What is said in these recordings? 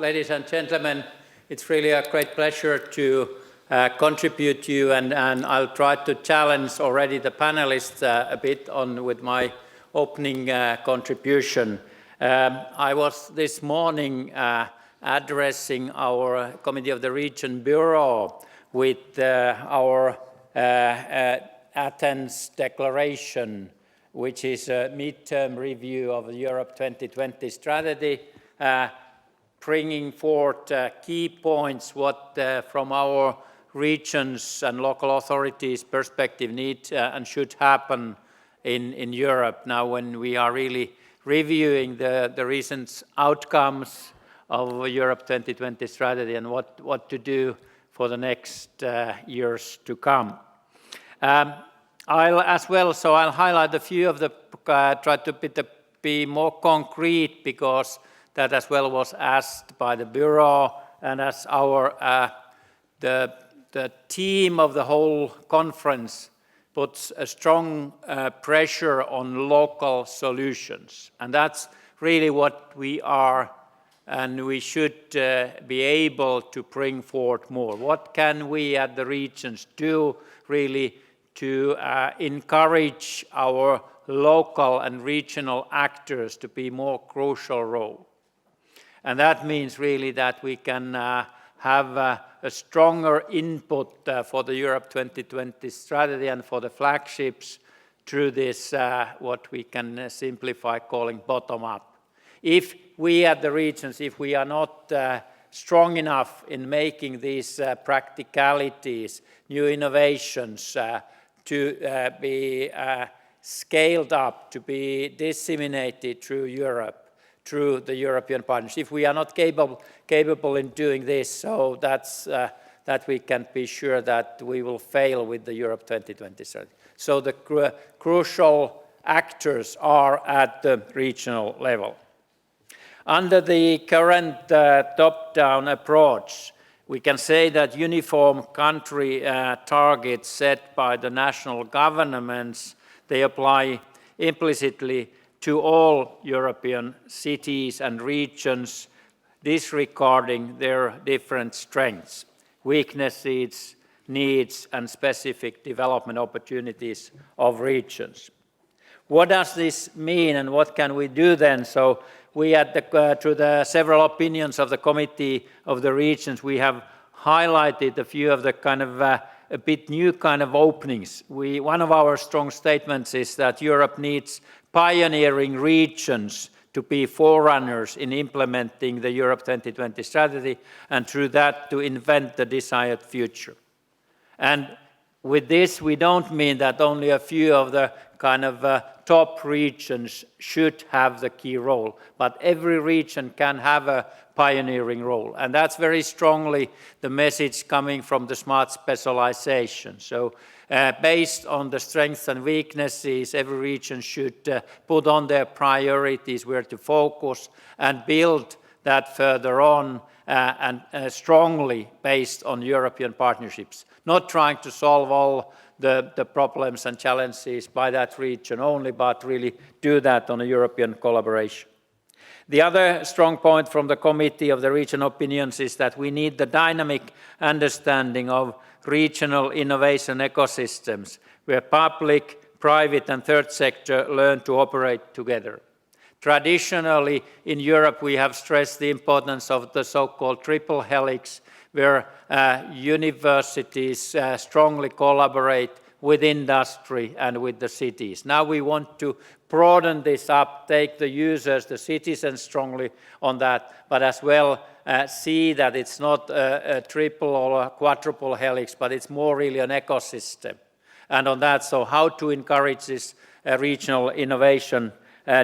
Ladies and gentlemen, it's really a great pleasure to contribute to you, and I'll try to challenge already the panelists a bit with my opening contribution. I was this morning addressing our Committee of the Region Bureau with our Athens Declaration, which is a midterm review of the Europe 2020 strategy, bringing forth key points what from our regions and local authorities perspective need and should happen in Europe now when we are really reviewing the recent outcomes of Europe 2020 strategy and what to do for the next years to come. I'll highlight a few of the, try to be more concrete because that as well was asked by the Bureau, and as our, the team of the whole conference puts a strong pressure on local solutions. And that's really what we are, and we should be able to bring forth more. What can we at the regions do really to encourage our local and regional actors to be more crucial role? And that means really that we can have a stronger input for the Europe 2020 strategy and for the flagships through this, what we can simplify calling bottom-up. If we at the regions, if we are not strong enough in making these practicalities, new innovations to be scaled up, to be disseminated through Europe, through the European partnership. If we are not capable in doing this, so that we can be sure that we will fail with the Europe 2020 strategy. So the crucial actors are at the regional level. Under the current top-down approach, we can say that uniform country targets set by the national governments, they apply implicitly to all European cities and regions, disregarding their different strengths, weaknesses, needs, and specific development opportunities of regions. What does this mean, and what can we do then? So we through the several opinions of the Committee of the Regions, we have highlighted a few of the kind of a bit new kind of openings. One of our strong statements is that Europe needs pioneering regions to be forerunners in implementing the Europe 2020 strategy, and through that to invent the desired future. And with this, we don't mean that only a few of the kind of top regions should have the key role, but every region can have a pioneering role. And that's very strongly the message coming from the smart specialization. So based on the strengths and weaknesses, every region should put on their priorities where to focus and build that further on and strongly based on European partnerships, not trying to solve all the problems and challenges by that region only, but really do that on a European collaboration. The other strong point from the Committee of the Region opinions is that we need the dynamic understanding of regional innovation ecosystems, where public, private, and third sector learn to operate together. Traditionally, in Europe, we have stressed the importance of the so-called triple helix, where universities strongly collaborate with industry and with the cities. Now we want to broaden this up, take the users, the citizens strongly on that, but as well see that it's not a triple or a quadruple helix, but it's more really an ecosystem. And on that, so how to encourage this regional innovation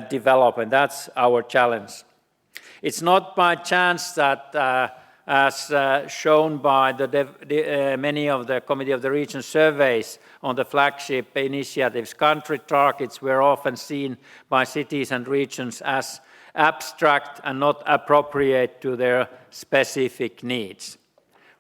development, that's our challenge. It's not by chance that as shown by many of the Committee of the Region surveys on the flagship initiatives, country targets were often seen by cities and regions as abstract and not appropriate to their specific needs.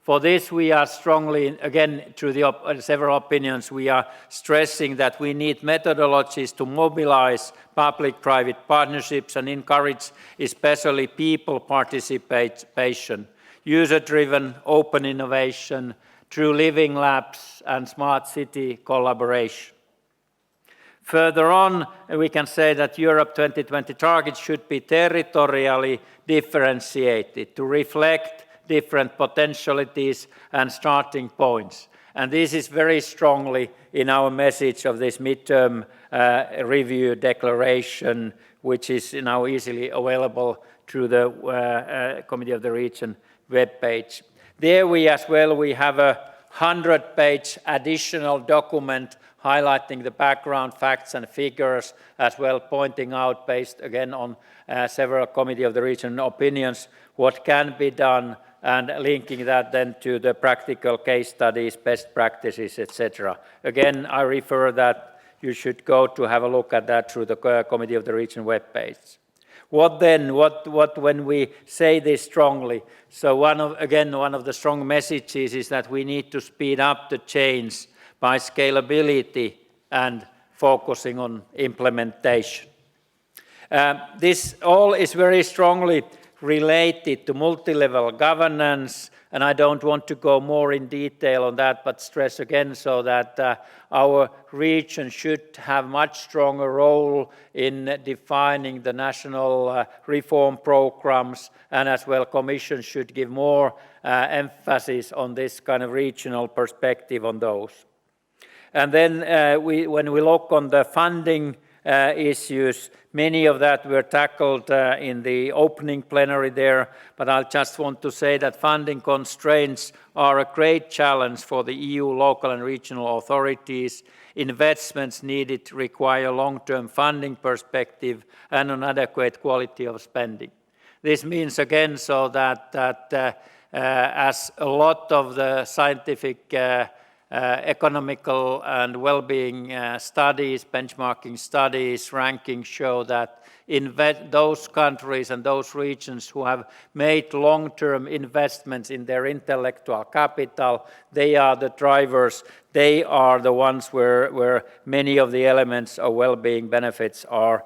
For this, we are strongly, again, through the several opinions, we are stressing that we need methodologies to mobilize public-private partnerships and encourage especially people participation, user-driven open innovation through living labs and smart city collaboration. Further on, we can say that Europe 2020 targets should be territorially differentiated to reflect different potentialities and starting points. And this is very strongly in our message of this midterm review declaration, which is now easily available through the Committee of the Region webpage. There we as well, we have a 100-page additional document highlighting the background facts and figures, as well pointing out, based again on several Committee of the Region opinions, what can be done, and linking that then to the practical case studies, best practices, etc. Again, I refer that you should go to have a look at that through the Committee of the Region webpage. What then? What when we say this strongly? So one of the strong messages is that we need to speed up the change by scalability and focusing on implementation. This all is very strongly related to multi-level governance, and I don't want to go more in detail on that, but stress again so that our region should have much stronger role in defining the national reform programs, and as well Commission should give more emphasis on this kind of regional perspective on those. And then when we look on the funding issues, many of that were tackled in the opening plenary there, but I just want to say that funding constraints are a great challenge for the EU local and regional authorities. Investments needed require long-term funding perspective and an adequate quality of spending. This means again so that as a lot of the scientific economical and well-being studies, benchmarking studies, rankings show that those countries and those regions who have made long-term investments in their intellectual capital, they are the drivers, they are the ones where many of the elements of well-being benefits are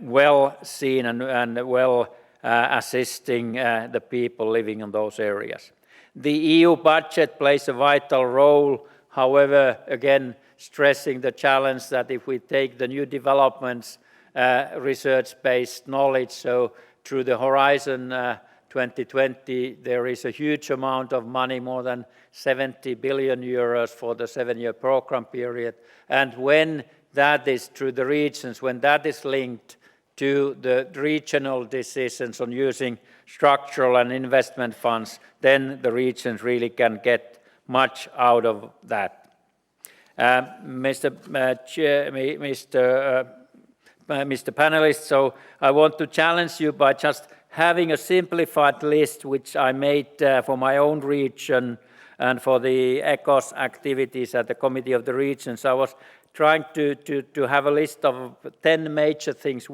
well seen and well assisting the people living in those areas. The EU budget plays a vital role, however, again, stressing the challenge that if we take the new developments, research-based knowledge, so through the Horizon 2020, there is a huge amount of money, more than 70 billion euros for the 7-year program period. And when that is through the regions, when that is linked to the regional decisions on using structural and investment funds, then the regions really can get much out of that. Mr. Panelist, so I want to challenge you by just having a simplified list, which I made for my own region and for the ECOS activities at the Committee of the Regions. I was trying to have a list of 10 major things,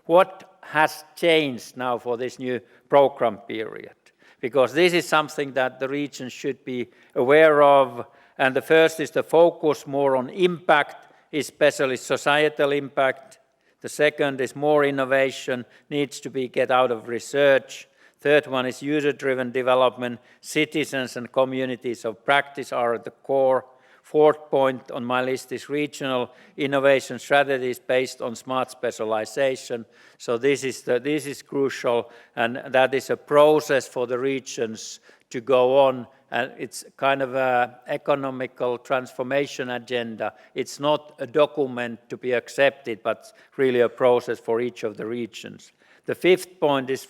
what has changed now for this new program period. Because this is something that the regions should be aware of. And the first is the focus more on impact, especially societal impact. The second is more innovation, needs to be get out of research. Third one is user-driven development. Citizens and communities of practice are at the core. Fourth point on my list is regional innovation strategies based on smart specialization. So this is crucial, and that is a process for the regions to go on. And it's kind of an economical transformation agenda. It's not a document to be accepted, but really a process for each of the regions. The fifth point is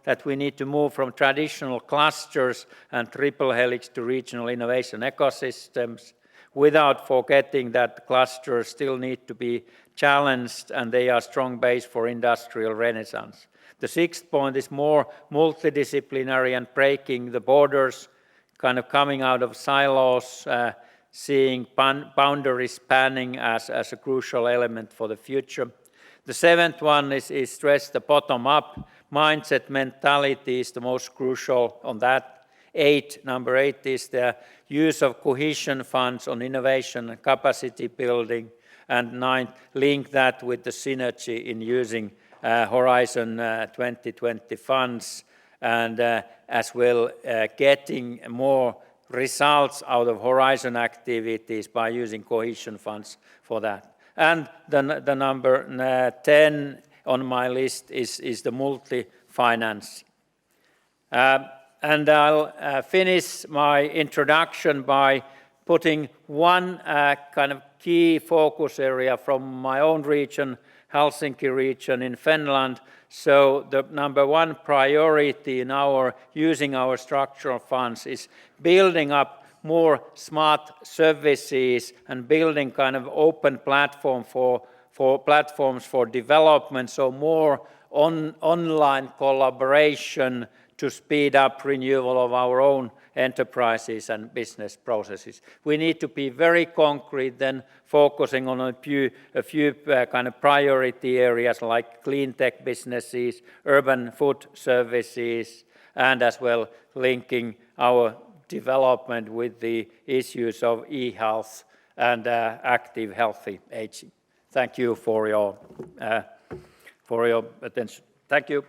that we need to move from traditional clusters and triple helix to regional innovation ecosystems, without forgetting that clusters still need to be challenged and they are a strong base for industrial renaissance. The sixth point is more multidisciplinary and breaking the borders, kind of coming out of silos, seeing boundary spanning as a crucial element for the future. The seventh one is stress the bottom-up mindset mentality is the most crucial on that. 8. Number 8 is the use of cohesion funds on innovation and capacity building. And 9, link that with the synergy in using Horizon 2020 funds, and as well getting more results out of Horizon activities by using cohesion funds for that. And the number 10 on my list is the multi-finance. And I'll finish my introduction by putting one kind of key focus area from my own region, Helsinki region in Finland. So the number one priority in using our structural funds is building up more smart services and building kind of open platforms for development, so more online collaboration to speed up renewal of our own enterprises and business processes. We need to be very concrete then, focusing on a few kind of priority areas like clean tech businesses, urban food services, and as well linking our development with the issues of e-health and active healthy aging. Thank you for your attention. Thank you.